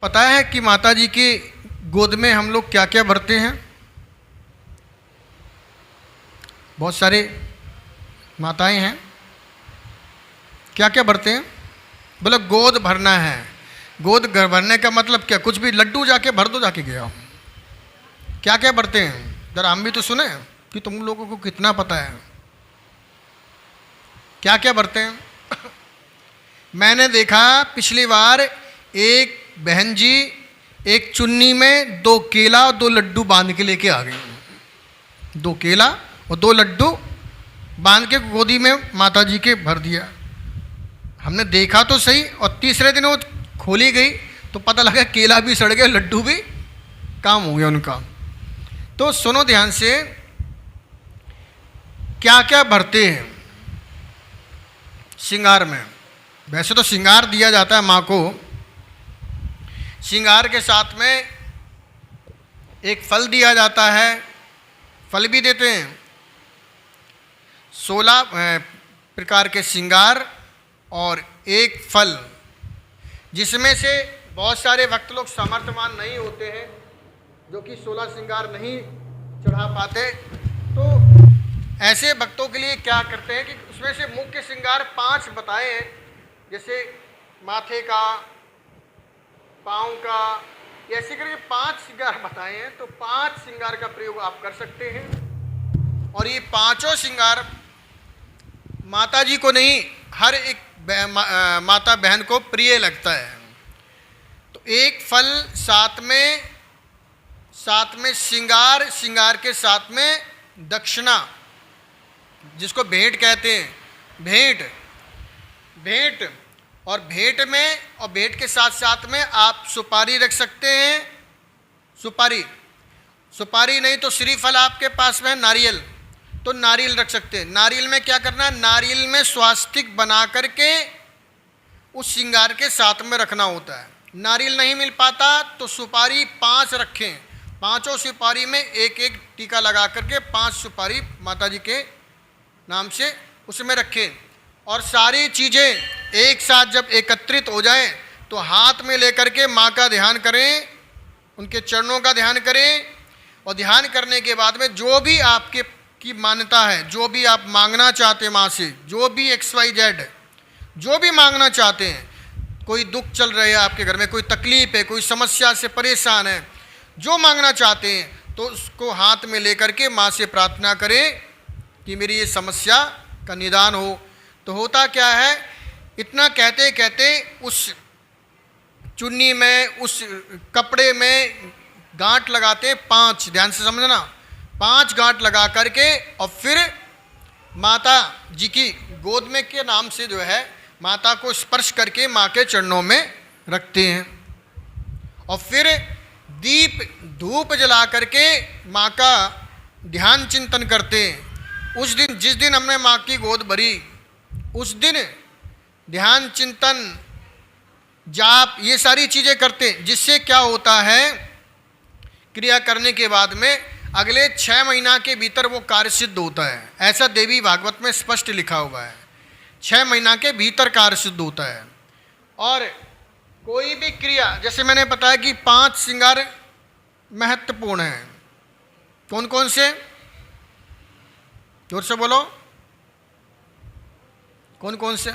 पता है कि माता जी की गोद में हम लोग क्या क्या भरते हैं। बहुत सारे माताएं हैं, क्या क्या भरते हैं। बोले गोद भरना है। गोद भरने का मतलब क्या? कुछ भी लड्डू जाके भर दो, जाके गया। क्या क्या भरते हैं जरा हम भी तो सुने कि तुम लोगों को कितना पता है। क्या क्या भरते हैं? मैंने देखा पिछली बार एक बहन जी एक चुन्नी में 2 केला और 2 लड्डू बांध के लेके आ गई। 2 केला और 2 लड्डू बांध के गोदी में माता जी के भर दिया। हमने देखा तो सही, और तीसरे दिन वो खोली गई तो पता लगा केला भी सड़ गया, लड्डू भी काम हो गया उनका। तो सुनो ध्यान से, क्या क्या भरते हैं श्रृंगार में। वैसे तो श्रृंगार दिया जाता है माँ को, श्रृंगार के साथ में एक फल दिया जाता है, फल भी देते हैं। 16 प्रकार के श्रृंगार और एक फल, जिसमें से बहुत सारे भक्त लोग समर्थवान नहीं होते हैं जो कि 16 श्रृंगार नहीं चढ़ा पाते। तो ऐसे भक्तों के लिए क्या करते हैं कि उसमें से मुख्य श्रृंगार 5 बताए हैं, जैसे माथे का, पाँव का, ऐसे करके 5 श्रृंगार बताए हैं। तो 5 श्रृंगार का प्रयोग आप कर सकते हैं। और ये 5 श्रृंगार माता जी को नहीं, हर एक माता बहन को प्रिय लगता है। तो एक फल, साथ में श्रृंगार, श्रृंगार के साथ में दक्षिणा, जिसको भेंट कहते हैं। भेंट और भेंट में, और भेंट के साथ साथ में आप सुपारी रख सकते हैं। सुपारी नहीं तो श्रीफल आपके पास में है, नारियल, तो नारियल रख सकते हैं। नारियल में क्या करना है? नारियल में स्वास्तिक बना करके उस श्रृंगार के साथ में रखना होता है। नारियल नहीं मिल पाता तो सुपारी 5 रखें, 5 सुपारी में एक एक टीका लगा करके 5 सुपारी माता जी के नाम से उसमें रखें। और सारी चीज़ें एक साथ जब एकत्रित हो जाएं तो हाथ में लेकर के माँ का ध्यान करें, उनके चरणों का ध्यान करें। और ध्यान करने के बाद में जो भी आपके की मान्यता है, जो भी आप मांगना चाहते हैं माँ से, जो भी XYZ जो भी मांगना चाहते हैं, कोई दुख चल रहा है आपके घर में, कोई तकलीफ है, कोई समस्या से परेशान है, जो मांगना चाहते हैं तो उसको हाथ में लेकर के माँ से प्रार्थना करें कि मेरी ये समस्या का निदान हो। तो होता क्या है, इतना कहते कहते उस चुन्नी में, उस कपड़े में गांठ लगाते 5, ध्यान से समझना, 5 गांठ लगा करके और फिर माता जी की गोद में के नाम से जो है माता को स्पर्श करके माँ के चरणों में रखते हैं। और फिर दीप धूप जला करके माँ का ध्यान चिंतन करते हैं। उस दिन, जिस दिन हमने माँ की गोद भरी, उस दिन ध्यान चिंतन जाप ये सारी चीज़ें करते हैं, जिससे क्या होता है, क्रिया करने के बाद में अगले 6 महीना के भीतर वो कार्य सिद्ध होता है। ऐसा देवी भागवत में स्पष्ट लिखा हुआ है, 6 महीना के भीतर कार्य सिद्ध होता है। और कोई भी क्रिया, जैसे मैंने बताया कि 5 श्रृंगार महत्वपूर्ण हैं। कौन कौन से? जोर से बोलो, कौन कौन से?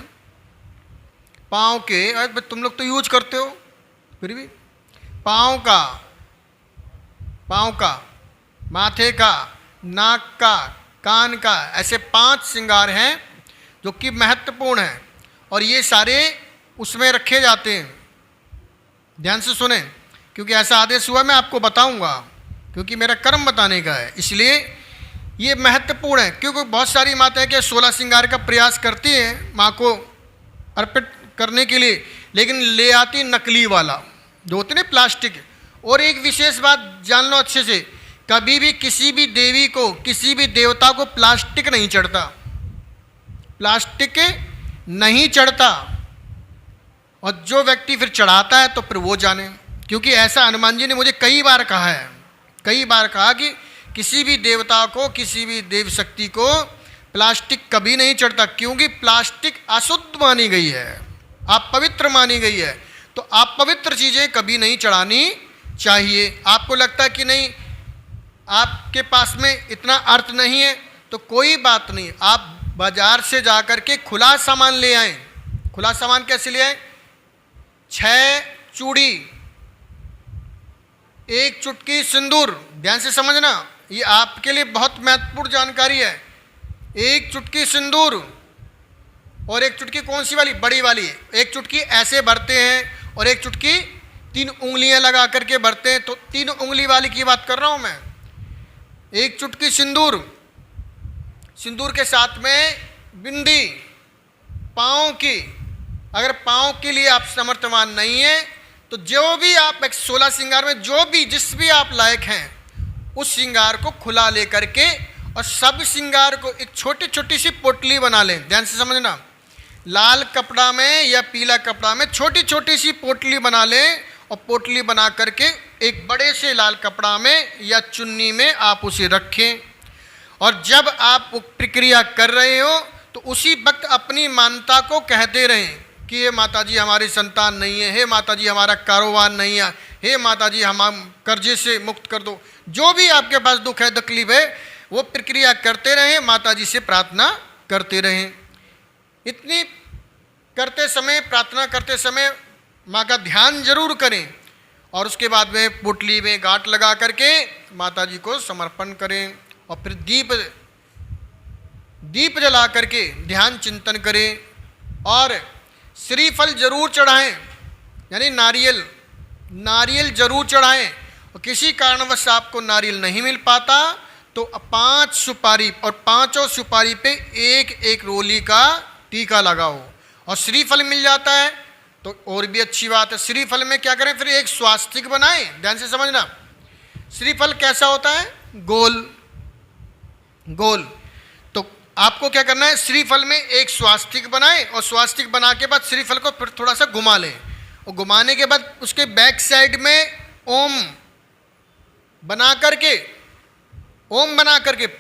पाँव के, अरे तुम लोग तो यूज करते हो, फिर भी पाँव का, माथे का, नाक का, कान का, ऐसे 5 श्रृंगार हैं जो कि महत्वपूर्ण हैं। और ये सारे उसमें रखे जाते हैं। ध्यान से सुने, क्योंकि ऐसा आदेश हुआ, मैं आपको बताऊंगा, क्योंकि मेरा कर्म बताने का है, इसलिए ये महत्वपूर्ण है। क्योंकि बहुत सारी माताएं के 16 श्रृंगार का प्रयास करती हैं माँ को अर्पित करने के लिए, लेकिन ले आती नकली वाला जो होते ना, प्लास्टिक। और एक विशेष बात जान लो अच्छे से, कभी भी किसी भी देवी को, किसी भी देवता को प्लास्टिक नहीं चढ़ता, प्लास्टिक नहीं चढ़ता। और जो व्यक्ति फिर चढ़ाता है तो फिर वो जाने, क्योंकि ऐसा हनुमान जी ने मुझे कई बार कहा है, कई बार कहा कि किसी भी देवता को, किसी भी देव शक्ति को प्लास्टिक कभी नहीं चढ़ता, क्योंकि प्लास्टिक अशुद्ध मानी गई है, अपवित्र मानी गई है। तो आप पवित्र चीज़ें कभी नहीं चढ़ानी चाहिए। आपको लगता है कि नहीं, आपके पास में इतना अर्थ नहीं है, तो कोई बात नहीं, आप बाजार से जा कर के खुला सामान ले आए। खुला सामान कैसे ले आए? 6 चूड़ी, 1 चुटकी सिंदूर। ध्यान से समझना, ये आपके लिए बहुत महत्वपूर्ण जानकारी है। 1 चुटकी सिंदूर और 1 चुटकी कौन सी वाली? बड़ी वाली। 1 चुटकी ऐसे भरते हैं और 1 चुटकी 3 उंगलियां लगा करके भरते हैं, तो 3 उंगली वाली की बात कर रहा हूं मैं। 1 चुटकी सिंदूर, सिंदूर के साथ में बिंदी पाँव की। अगर पाँव के लिए आप समर्थवान नहीं है तो जो भी आप 16 श्रृंगार में जो भी जिस भी आप लायक हैं उस श्रृंगार को खुला ले करके और सब श्रृंगार को एक छोटी छोटी सी पोटली बना लें। ध्यान से समझना, लाल कपड़ा में या पीला कपड़ा में छोटी छोटी सी पोटली बना लें और पोटली बना करके एक बड़े से लाल कपड़ा में या चुन्नी में आप उसे रखें। और जब आप प्रक्रिया कर रहे हो तो उसी वक्त अपनी मान्यता को कहते रहें कि हे माता जी हमारी संतान नहीं है, हे माता जी हमारा कारोबार नहीं है, हे माता जी हम कर्जे से मुक्त कर दो। जो भी आपके पास दुख है, तकलीफ है, वो प्रक्रिया करते रहें, माता जी से प्रार्थना करते रहें। इतनी करते समय, प्रार्थना करते समय माँ का ध्यान जरूर करें और उसके बाद में पोटली में गांठ लगा करके माता जी को समर्पण करें और फिर दीप जला करके ध्यान चिंतन करें और श्रीफल जरूर चढ़ाएं, यानी नारियल जरूर चढ़ाएं। और किसी कारणवश आपको नारियल नहीं मिल पाता तो 5 सुपारी और 5 सुपारी पे एक रोली का टीका लगाओ और श्रीफल मिल जाता है तो और भी अच्छी बात है। श्रीफल में क्या करें, फिर एक स्वास्तिक बनाएं। ध्यान से समझना, श्रीफल कैसा होता है? गोल। तो आपको क्या करना है, श्रीफल में एक स्वास्तिक बनाएं और स्वास्तिक बना के बाद श्रीफल को फिर थोड़ा सा घुमा लें और घुमाने के बाद उसके बैक साइड में ओम बना करके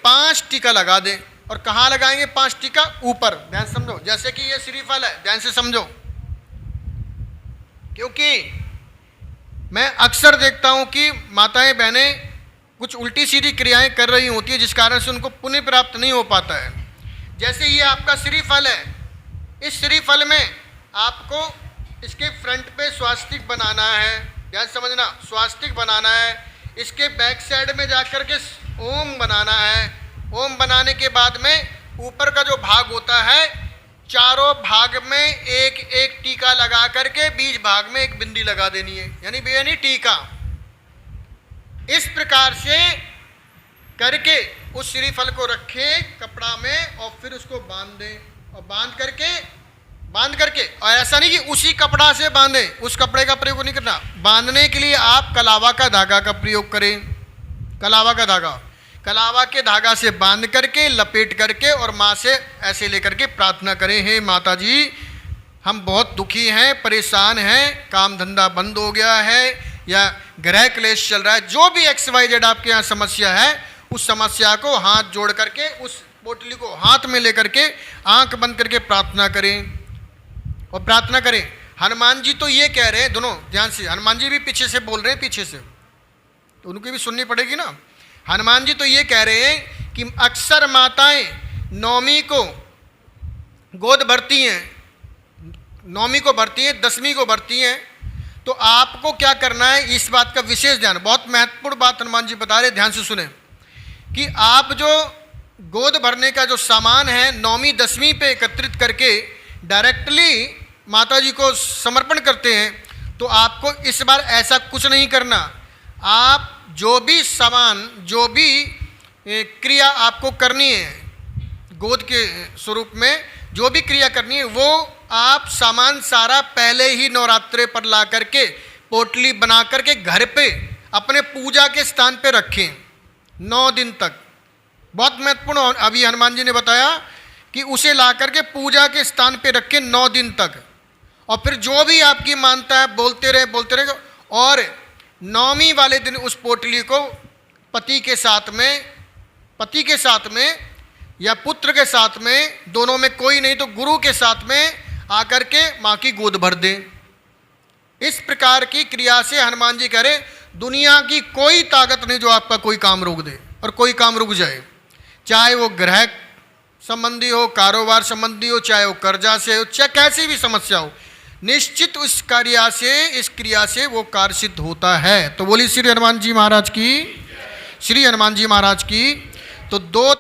5 टीका लगा दें। और कहाँ लगाएंगे 5 टीका? ऊपर। ध्यान समझो, जैसे कि ये श्रीफल है, ध्यान से समझो, क्योंकि मैं अक्सर देखता हूं कि माताएं बहनें कुछ उल्टी सीधी क्रियाएं कर रही होती है जिस कारण से उनको पुण्य प्राप्त नहीं हो पाता है। जैसे ये आपका श्रीफल है, इस श्रीफल में आपको इसके फ्रंट पे स्वास्तिक बनाना है। ध्यान समझना, स्वास्तिक बनाना है। इसके बैक साइड में जाकर के ओम बनाना है। ओम बनाने के बाद में ऊपर का जो भाग होता है, चारों भाग में एक टीका लगा करके बीच भाग में एक बिंदी लगा देनी है, यानी टीका। इस प्रकार से करके उस श्रीफल को रखें कपड़ा में और फिर उसको बांध दें और बांध करके और ऐसा नहीं कि उसी कपड़ा से बांधें, उस कपड़े का प्रयोग नहीं करना। बांधने के लिए आप कलावा का धागा का प्रयोग करें। कलावा के धागा से बांध करके लपेट करके और माँ से ऐसे लेकर के प्रार्थना करें, हे माता जी हम बहुत दुखी हैं, परेशान हैं, काम धंधा बंद हो गया है या ग्रह क्लेश चल रहा है, जो भी XYZ आपके यहाँ समस्या है, उस समस्या को हाथ जोड़ करके उस पोटली को हाथ में लेकर के आंख बंद करके प्रार्थना करें और प्रार्थना करें। हनुमान जी तो ये कह रहे हैं, दोनों ध्यान से, हनुमान जी भी पीछे से बोल रहे हैं, पीछे से तो उनकी भी सुननी पड़ेगी ना। हनुमान जी तो ये कह रहे हैं कि अक्सर माताएं नवमी को गोद भरती हैं, नवमी को भरती हैं, दशमी को भरती हैं, तो आपको क्या करना है, इस बात का विशेष ध्यान, बहुत महत्वपूर्ण बात हनुमान जी बता रहे, ध्यान से सुने कि आप जो गोद भरने का जो सामान है नवमी दशमी पे एकत्रित करके डायरेक्टली माता जी को समर्पण करते हैं, तो आपको इस बार ऐसा कुछ नहीं करना। आप जो भी सामान, जो भी क्रिया आपको करनी है गोद के स्वरूप में, जो भी क्रिया करनी है वो आप सामान सारा पहले ही नवरात्रे पर ला करके पोटली बना करके घर पे अपने पूजा के स्थान पे रखें 9 दिन तक। बहुत महत्वपूर्ण, अभी हनुमान जी ने बताया कि उसे ला करके पूजा के स्थान पे रखें 9 दिन तक और फिर जो भी आपकी मानता है बोलते रहे और नवमी वाले दिन उस पोटली को पति के साथ में या पुत्र के साथ में, दोनों में कोई नहीं तो गुरु के साथ में आकर के माँ की गोद भर दें। इस प्रकार की क्रिया से हनुमान जी कह रहे दुनिया की कोई ताकत नहीं जो आपका कोई काम रोक दे और कोई काम रुक जाए, चाहे वो ग्रह संबंधी हो, कारोबार संबंधी हो, चाहे वो कर्जा से हो, चाहे कैसी भी समस्या हो, निश्चित उस क्रिया से वो कार्य सिद्ध होता है। तो बोली श्री हनुमान जी महाराज की, श्री हनुमान जी महाराज की। तो दो